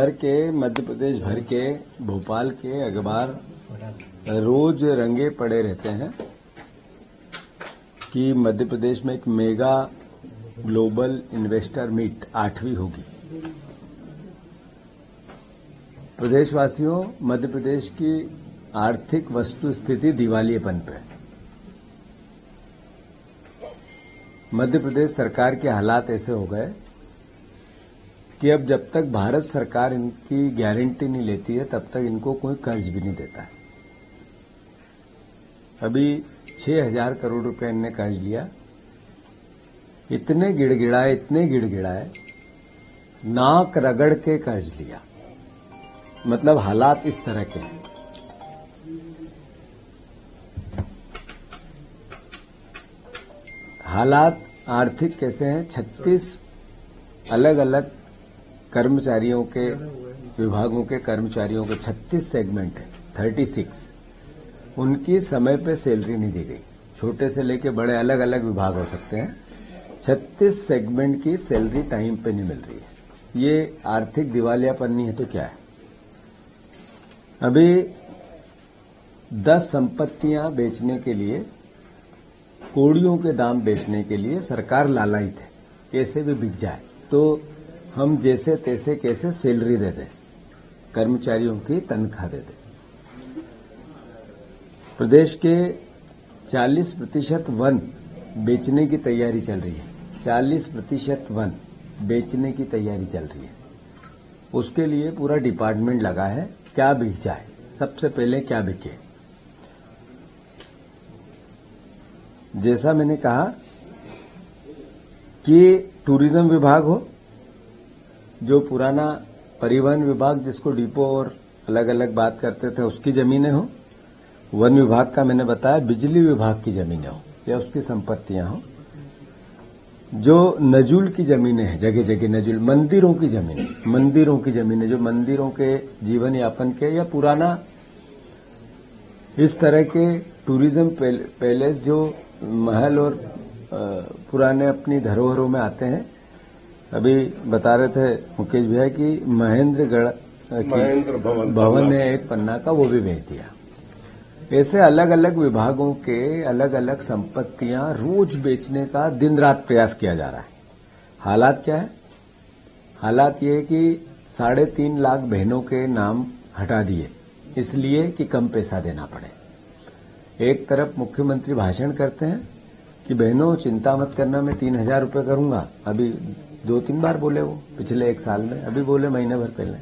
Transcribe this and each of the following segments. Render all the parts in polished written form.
शहर के, मध्य प्रदेश भर के, भोपाल के अखबार रोज रंगे पड़े रहते हैं कि मध्य प्रदेश में एक मेगा ग्लोबल इन्वेस्टर मीट 8वीं होगी। प्रदेशवासियों, मध्य प्रदेश की आर्थिक वस्तु स्थिति दिवालियेपन पे। मध्य प्रदेश सरकार के हालात ऐसे हो गए कि अब जब तक भारत सरकार इनकी गारंटी नहीं लेती है तब तक इनको कोई कर्ज भी नहीं देता है। अभी 6,000 करोड़ रुपए इनने कर्ज लिया। इतने गिड़गिड़ाए, नाक रगड़ के कर्ज लिया। मतलब हालात इस तरह के हैं। हालात आर्थिक कैसे हैं? 36 अलग अलग कर्मचारियों के, विभागों के कर्मचारियों के 36 सेगमेंट है, 36। उनकी समय पे सैलरी नहीं दी गई। छोटे से लेके बड़े अलग अलग विभाग हो सकते हैं। 36 सेगमेंट की सैलरी टाइम पे नहीं मिल रही है। ये आर्थिक दिवालियापन नहीं है तो क्या है? अभी 10 संपत्तियां बेचने के लिए, कोड़ियों के दाम बेचने के लिए सरकार लालायित है। कैसे भी बिक जाए तो हम जैसे तैसे कैसे सैलरी दे दें, कर्मचारियों की तनख्वाह दे दें। प्रदेश के 40% वन बेचने की तैयारी चल रही है। 40% वन बेचने की तैयारी चल रही है। उसके लिए पूरा डिपार्टमेंट लगा है। क्या बिक जाए, सबसे पहले क्या बिके। जैसा मैंने कहा कि टूरिज्म विभाग हो, जो पुराना परिवहन विभाग जिसको डिपो और अलग अलग बात करते थे उसकी जमीनें हो, वन विभाग का मैंने बताया, बिजली विभाग की जमीनें हो या उसकी संपत्तियां हो, जो नजुल की जमीनें हैं, जगह जगह नजुल, मंदिरों की जमीनें जो मंदिरों के जीवन यापन के या पुराना इस तरह के टूरिज्म पैलेस जो महल और पुराने अपनी धरोहरों में आते हैं। अभी बता रहे थे मुकेश भैया कि महेंद्र भवन है एक पन्ना का, वो भी बेच दिया। ऐसे अलग अलग विभागों के अलग अलग संपत्तियां रोज बेचने का दिन रात प्रयास किया जा रहा है। हालात क्या है? हालात ये है कि 3.5 लाख बहनों के नाम हटा दिए इसलिए कि कम पैसा देना पड़े। एक तरफ मुख्यमंत्री भाषण करते हैं कि बहनों चिंता मत करना, मैं 3,000 रुपये करूंगा। अभी 2-3 बार बोले वो पिछले 1 साल में, अभी बोले महीने भर पहले।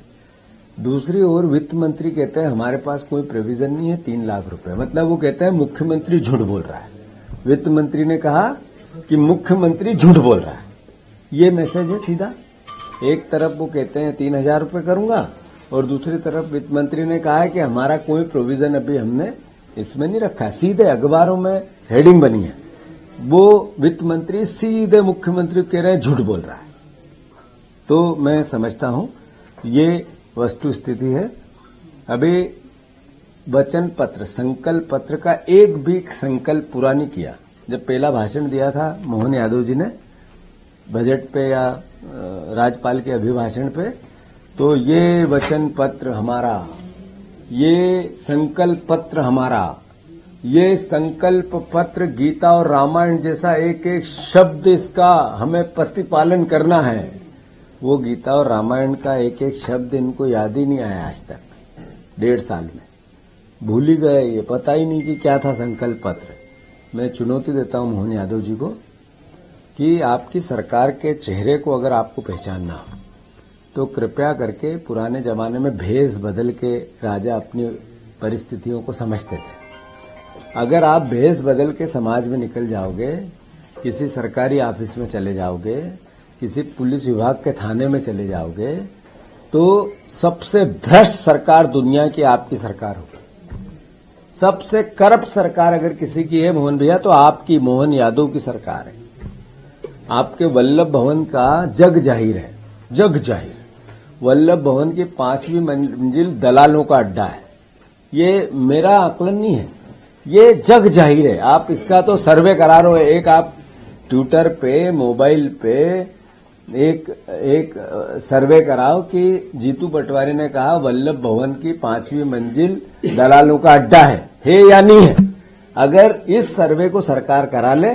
दूसरी ओर वित्त मंत्री कहते हैं हमारे पास कोई प्रोविजन नहीं है 3 लाख रुपए। मतलब वो कहते हैं मुख्यमंत्री झूठ बोल रहा है। वित्त मंत्री ने कहा कि मुख्यमंत्री झूठ बोल रहा है। ये मैसेज है सीधा। एक तरफ वो कहते हैं 3,000 रुपये करूंगा और दूसरी तरफ वित्त मंत्री ने कहा है कि हमारा कोई प्रोविजन अभी हमने इसमें नहीं रखा। सीधे अखबारों में हेडिंग बनी है, वो वित्त मंत्री सीधे मुख्यमंत्री कह रहे हैं झूठ बोल रहा है। तो मैं समझता हूं ये वस्तु स्थिति है। अभी वचन पत्र, संकल्प पत्र का एक भी संकल्प पूरा नहीं किया। जब पहला भाषण दिया था मोहन यादव जी ने बजट पे या राज्यपाल के अभिभाषण पे, तो ये वचन पत्र हमारा, ये संकल्प पत्र हमारा, ये संकल्प पत्र गीता और रामायण जैसा एक एक शब्द इसका हमें प्रतिपालन करना है। वो गीता और रामायण का एक एक शब्द इनको याद ही नहीं आया आज तक। 1.5 साल में भूल ही गए, ये पता ही नहीं कि क्या था संकल्प पत्र। मैं चुनौती देता हूं मोहन यादव जी को कि आपकी सरकार के चेहरे को अगर आपको पहचानना हो तो कृपया करके, पुराने जमाने में भेष बदल के राजा अपनी परिस्थितियों को समझते थे। अगर आप भेष बदल के समाज में निकल जाओगे, किसी सरकारी ऑफिस में चले जाओगे, किसी पुलिस विभाग के थाने में चले जाओगे, तो सबसे भ्रष्ट सरकार दुनिया की आपकी सरकार होगी। सबसे करप्ट सरकार अगर किसी की है मोहन भैया, तो आपकी मोहन यादव की सरकार है। आपके वल्लभ भवन का जग जाहिर है, जग जाहिर। वल्लभ भवन की 5वीं मंजिल दलालों का अड्डा है। ये मेरा आकलन नहीं है, ये जग जाहिर है। आप इसका तो सर्वे करा रहे हो। एक आप ट्विटर पे, मोबाइल पे एक सर्वे कराओ कि जीतू पटवारी ने कहा वल्लभ भवन की 5वीं मंजिल दलालों का अड्डा है या नहीं है। अगर इस सर्वे को सरकार करा ले,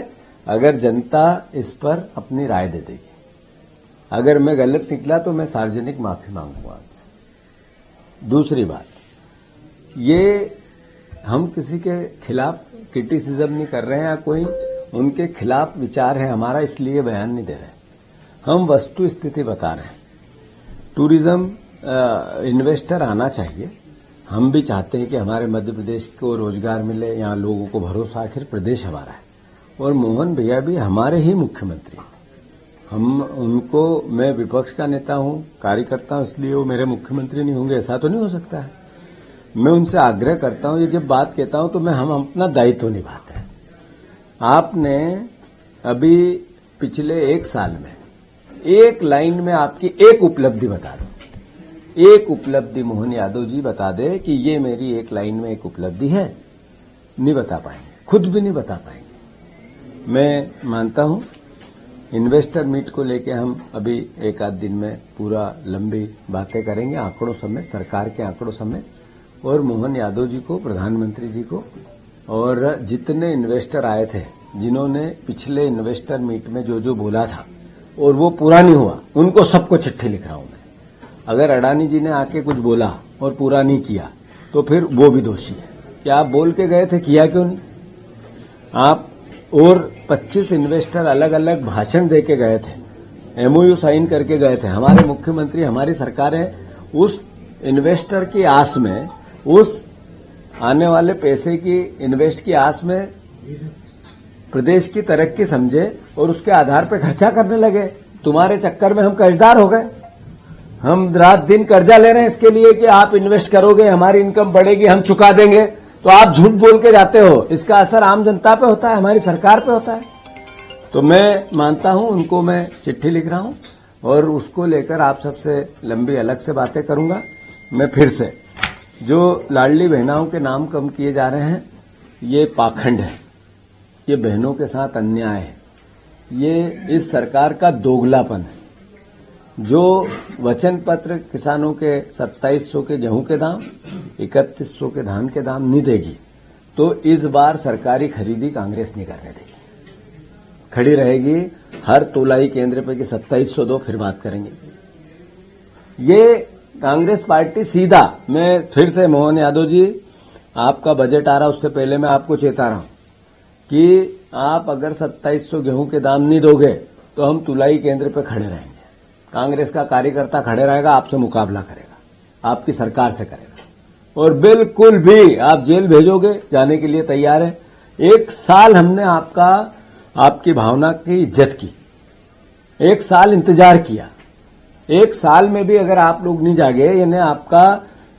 अगर जनता इस पर अपनी राय दे देगी, अगर मैं गलत निकला तो मैं सार्वजनिक माफी मांगूंगा आपसे। दूसरी बात, ये हम किसी के खिलाफ क्रिटिसिज्म नहीं कर रहे हैं या कोई उनके खिलाफ विचार है हमारा, इसलिए बयान नहीं दे रहे। हम वस्तु स्थिति बता रहे हैं। टूरिज्म इन्वेस्टर आना चाहिए, हम भी चाहते हैं कि हमारे मध्य प्रदेश को रोजगार मिले, यहाँ लोगों को भरोसा, आखिर प्रदेश हमारा है। और मोहन भैया भी हमारे ही मुख्यमंत्री हैं। हम उनको, मैं विपक्ष का नेता हूं, कार्यकर्ता हूं, इसलिए वो मेरे मुख्यमंत्री नहीं होंगे, ऐसा तो नहीं हो सकता है। मैं उनसे आग्रह करता हूं, ये जब बात कहता हूं तो हम अपना दायित्व निभाते हैं। आपने अभी पिछले 1 साल में एक लाइन में आपकी एक उपलब्धि बता दो, एक उपलब्धि मोहन यादव जी बता दे कि ये मेरी एक लाइन में एक उपलब्धि है, नहीं बता पाएंगे, खुद भी नहीं बता पाएंगे। मैं मानता हूं इन्वेस्टर मीट को लेके हम अभी 1 आध दिन में पूरा लंबी बातें करेंगे, आंकड़ों समेत, सरकार के आंकड़ों समेत, और मोहन यादव जी को, प्रधानमंत्री जी को, और जितने इन्वेस्टर आए थे, जिन्होंने पिछले इन्वेस्टर मीट में जो जो बोला था और वो पूरा नहीं हुआ, उनको सबको चिट्ठी लिख रहा हूं मैं। अगर अडानी जी ने आके कुछ बोला और पूरा नहीं किया तो फिर वो भी दोषी है कि आप बोल के गए थे, किया क्यों नहीं आप। और 25 इन्वेस्टर अलग अलग भाषण दे के गए थे, एमओयू साइन करके गए थे। हमारे मुख्यमंत्री, हमारी सरकारें उस इन्वेस्टर की आस में, उस आने वाले पैसे की इन्वेस्ट की आस में प्रदेश की तरक्की समझे और उसके आधार पर खर्चा करने लगे। तुम्हारे चक्कर में हम कर्जदार हो गए, हम रात दिन कर्जा ले रहे हैं इसके लिए कि आप इन्वेस्ट करोगे, हमारी इनकम बढ़ेगी, हम चुका देंगे, तो आप झूठ बोल के जाते हो। इसका असर आम जनता पे होता है, हमारी सरकार पे होता है। तो मैं मानता हूं, उनको मैं चिट्ठी लिख रहा हूं और उसको लेकर आप सबसे लंबी अलग से बातें करूंगा। मैं फिर से, जो लाडली बहनाओं के नाम कम किए जा रहे हैं, ये पाखंड है, ये बहनों के साथ अन्याय है, ये इस सरकार का दोगलापन है। जो वचन पत्र किसानों के 2700 के गेहूं के दाम, 3100 के धान के दाम नहीं देगी, तो इस बार सरकारी खरीदी कांग्रेस नहीं करने देगी, खड़ी रहेगी हर तोलाई केंद्र पे कि 2700 दो, फिर बात करेंगे। ये कांग्रेस पार्टी सीधा, मैं फिर से मोहन यादव जी, आपका बजट आ रहा, उससे पहले मैं आपको चेता रहा हूं कि आप अगर 2700 गेहूं के दाम नहीं दोगे तो हम तुलाई केंद्र पे खड़े रहेंगे। कांग्रेस का कार्यकर्ता खड़े रहेगा, आपसे मुकाबला करेगा, आपकी सरकार से करेगा, और बिल्कुल भी आप जेल भेजोगे, जाने के लिए तैयार है। 1 साल हमने आपकी भावना की इज्जत की, 1 साल इंतजार किया, 1 साल में भी अगर आप लोग नहीं जागे, यानी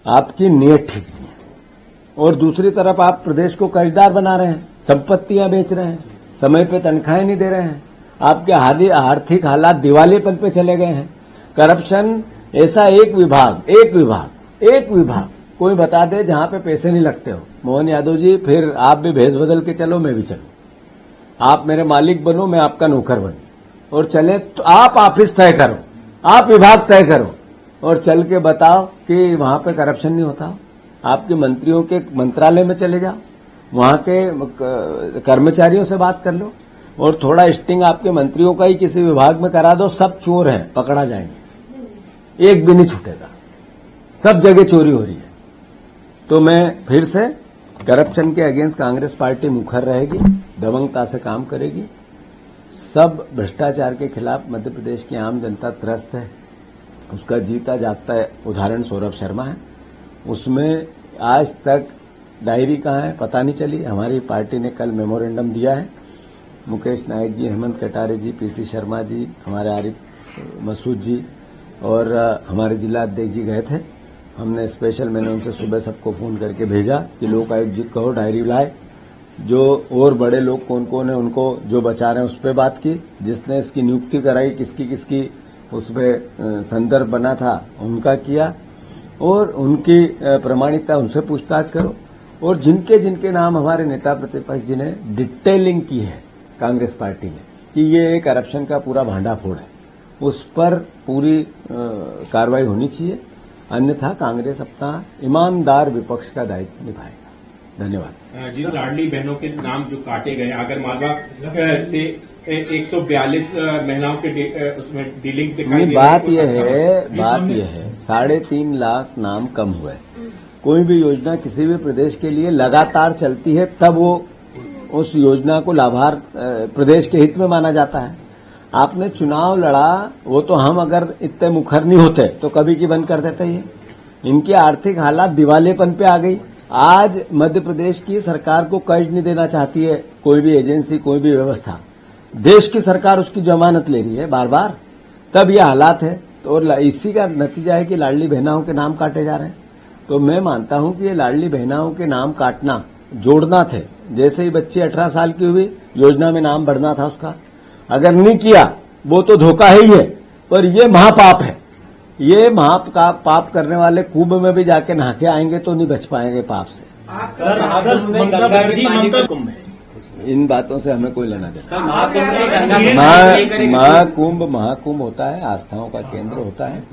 आपकी नीयत ठीक नहीं है। और दूसरी तरफ आप प्रदेश को कर्जदार बना रहे हैं, संपत्तियां बेच रहे हैं, समय पे तनख्वाहें नहीं दे रहे हैं, आपके आर्थिक हालात दिवालेपन पे चले गए हैं। करप्शन ऐसा एक विभाग कोई बता दे जहां पे पैसे नहीं लगते हो। मोहन यादव जी, फिर आप भी भेष बदल के चलो, मैं भी चलूं, आप मेरे मालिक बनो, मैं आपका नौकर बनूं, और चले तो आप ऑफिस तय करो, आप विभाग तय करो, और चल के बताओ कि वहां पे करप्शन नहीं होता। आपके मंत्रियों के मंत्रालय में चले जाओ, वहां के कर्मचारियों से बात कर लो, और थोड़ा स्टिंग आपके मंत्रियों का ही किसी विभाग में करा दो, सब चोर हैं, पकड़ा जाएंगे, एक भी नहीं छूटेगा, सब जगह चोरी हो रही है। तो मैं फिर से, करप्शन के अगेंस्ट कांग्रेस पार्टी मुखर रहेगी, दबंगता से काम करेगी। सब भ्रष्टाचार के खिलाफ मध्य प्रदेश की आम जनता त्रस्त है, उसका जीता जागता उदाहरण सौरभ शर्मा है। उसमें आज तक डायरी कहाँ है पता नहीं चली। हमारी पार्टी ने कल मेमोरेंडम दिया है, मुकेश नायक जी, हेमंत कटारे जी, पीसी शर्मा जी, हमारे आरिफ मसूद जी और हमारे जिला अध्यक्ष जी गए थे। हमने स्पेशल, मैंने उनसे सुबह सबको फोन करके भेजा कि लोक आयुक्त जी कहो डायरी लाए, जो और बड़े लोग कौन कौन है उनको जो बचा रहे हैं उस पर बात की, जिसने इसकी नियुक्ति कराई, किसकी किसकी उसमें संदर्भ बना था उनका किया, और उनकी प्रमाणिकता उनसे पूछताछ करो। और जिनके जिनके नाम हमारे नेता प्रतिपक्ष जी ने डिटेलिंग की है कांग्रेस पार्टी ने कि ये करप्शन का पूरा भांडाफोड़ है, उस पर पूरी कार्रवाई होनी चाहिए, अन्यथा कांग्रेस अपना ईमानदार विपक्ष का दायित्व निभाएगा। धन्यवाद। जी, लाडली बहनों के नाम जो काटे गए, आगर मालवा से 142 महिलाओं के उसमें डीलिंग दिखाई दे बात यह है 3.5 लाख नाम कम हुए। कोई भी योजना किसी भी प्रदेश के लिए लगातार चलती है तब वो उस योजना को लाभार्थ प्रदेश के हित में माना जाता है। आपने चुनाव लड़ा, वो तो हम अगर इतने मुखर नहीं होते तो कभी की बंद कर देते ये। इनकी आर्थिक हालात दिवालेपन पे आ गई। आज मध्य प्रदेश की सरकार को कर्ज नहीं देना चाहती है कोई भी एजेंसी, कोई भी व्यवस्था। देश की सरकार उसकी जमानत ले रही है बार बार, तब ये हालात है। तो इसी का नतीजा है कि लाडली बहनाओं के नाम काटे जा रहे हैं। तो मैं मानता हूं कि ये लाडली बहनाओं के नाम काटना जोड़ना थे। जैसे ही बच्ची 18 साल की हुई, योजना में नाम बढ़ना था उसका। अगर नहीं किया वो तो धोखा ही है, पर ये महापाप है। ये महापाप करने वाले कुंभ में भी जाके नहा के आएंगे तो नहीं बच पाएंगे पाप से। इन बातों से हमें कोई लेना देना। महाकुंभ होता है, आस्थाओं का केंद्र होता है।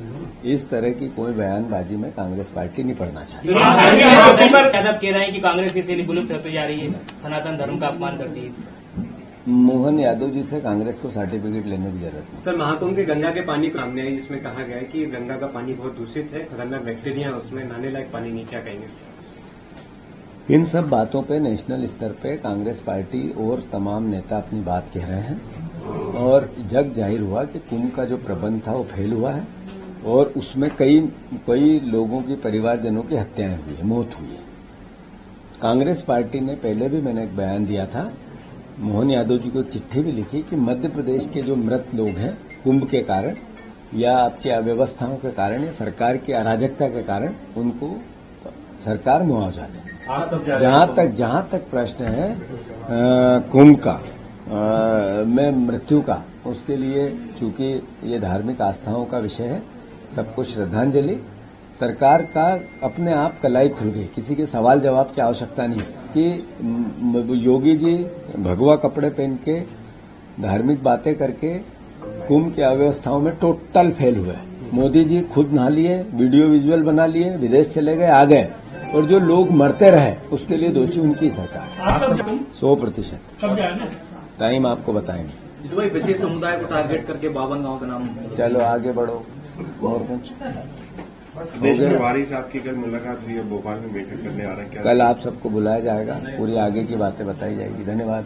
इस तरह की कोई बयानबाजी में कांग्रेस पार्टी नहीं पढ़ना चाहती। यादव कह रहे हैं कि कांग्रेस की शैली विलुप्त होती जा रही है, सनातन धर्म का अपमान करती है। मोहन यादव जी से कांग्रेस को सर्टिफिकेट लेने की जरूरत नहीं। सर, महाकुंभ के गंगा के पानी सामने है, जिसमें कहा गया है कि गंगा का पानी बहुत दूषित है, खतरनाक बैक्टीरिया उसमें, नहाने लायक पानी नहीं। क्या कहेंगे? इन सब बातों पे नेशनल स्तर पे कांग्रेस पार्टी और तमाम नेता अपनी बात कह रहे हैं और जग जाहिर हुआ कि कुंभ का जो प्रबंध था वो फेल हुआ है और उसमें कई लोगों की परिवारजनों की हत्याएं हुई है, मौत हुई है। कांग्रेस पार्टी ने पहले भी मैंने एक बयान दिया था, मोहन यादव जी को एक चिट्ठी भी लिखी कि मध्य प्रदेश के जो मृत लोग हैं कुंभ के कारण या आपकी अव्यवस्थाओं के कारण या सरकार की अराजकता के कारण उनको सरकार मुआवजा दे। जहां तक प्रश्न है कुंभ का में मृत्यु का, उसके लिए चूंकि ये धार्मिक आस्थाओं का विषय है, सबको श्रद्धांजलि। सरकार का अपने आप कलाई खुल गई, किसी के सवाल जवाब की आवश्यकता नहीं कि योगी जी भगवा कपड़े पहन के धार्मिक बातें करके कुंभ की अव्यवस्थाओं में टोटल फेल हुए। मोदी जी खुद नहा लिए, वीडियो विजुअल बना लिए, विदेश चले गए, आ गए, और जो लोग मरते रहे उसके लिए दोषी उनकी सरकार। 100% टाइम आपको बताएंगे। विशेष समुदाय को टारगेट करके 52 गांव का नाम। चलो आगे बढ़ो और कुछ। देश में वारिस आपकी कल मुलाकात हुई है, भोपाल में बैठक करने आ रहे हैं, क्या कल आप सबको बुलाया जाएगा, पूरी आगे की बातें बताई जाएगी। धन्यवाद।